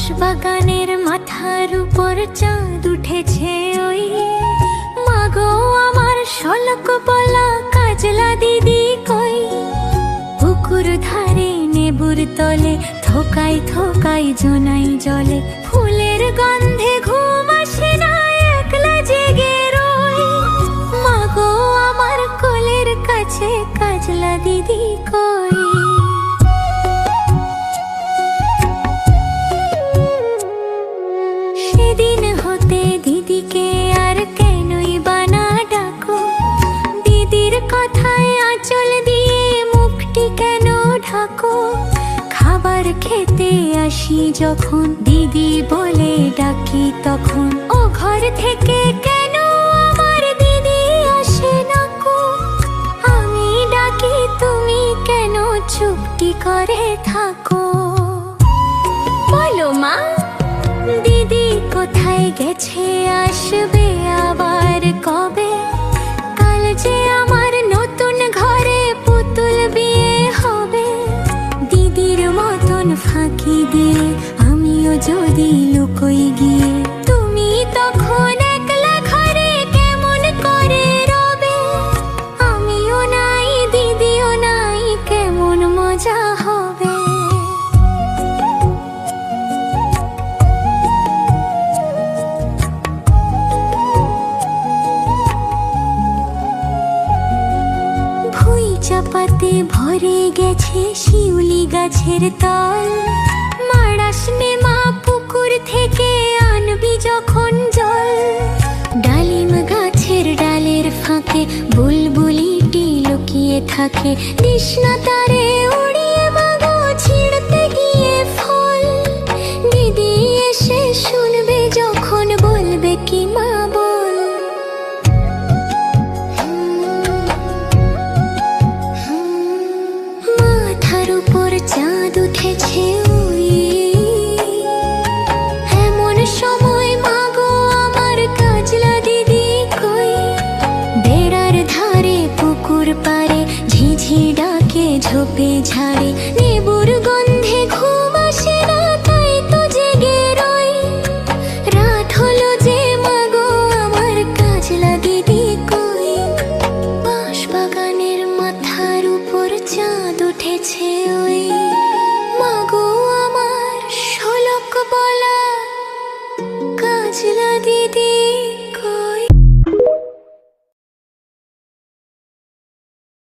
বাঁশবাগানের মাথার উপর চাঁদ উঠেছে ওই, মাগো আমার শলক বলা কাজলা দিদি কই। পুকুর ধারে নেবুর তলে থোকাই থোকাই জোনাই জলে, ফুলের গন্ধে ঘুম আসে না একলা জেগে রই। মাগো আমার কোলের কাছে কাজলা দিদি কই। সেদিন হতে দিদিকে আর কেনই বানা ডাকো, দিদির কথায় আঁচল দিয়ে মুখটি কেন ঢাকো। খাবার খেতে আসি যখন দিদি বলে ডাকি তখন, ও ঘর থেকে কেন আমার দিদি আসে না কো। আমি ডাকি তুমি কেন চুপটি করে থাকো। বলো মা, দিদি কোথায় গেছে আসবে আবার কবে। কাল যে আমার নতুন ঘরে পুতুল বিয়ে হবে। দিদির মতন ফাঁকি দিয়ে আমিও যদি লুকোই গিয়ে, তুমি তখন একলা ঘরে কেমন করে রবে। আমিও নাই দিদিও নাই, কেমন মজা হবে। চাপাতে ভরে গেছে শিউলি গাছের তল, মাড়াস নে মা পুকুর থেকে আনবি যখন জল। ডালিম গাছের ডালের ফাঁকে বুলবুলিটি লুকিয়ে থাকে, তৃষ্ণা তারে উড়িয়ে মাগো ছিঁড়তে গিয়ে ফল। দিদি এসে শুনবে যখন বলবে কি মা বল। উপর চাঁদ উঠেছে ওই, এমন সময় মাগো আমার কাজলা দিদি কই। বেড়ার ধারে পুকুর পারে ঝিঝি ডাকে ঝোপে ঝাড়ে, নেবুর গন্ধে ঘুম আসে না তাই তো জেগে রই। রাত হলো যে মাগো আমার কাজলা দিদি কই। বাঁশবাগানের মাথার উপর চাঁদ উঠেছে ওই।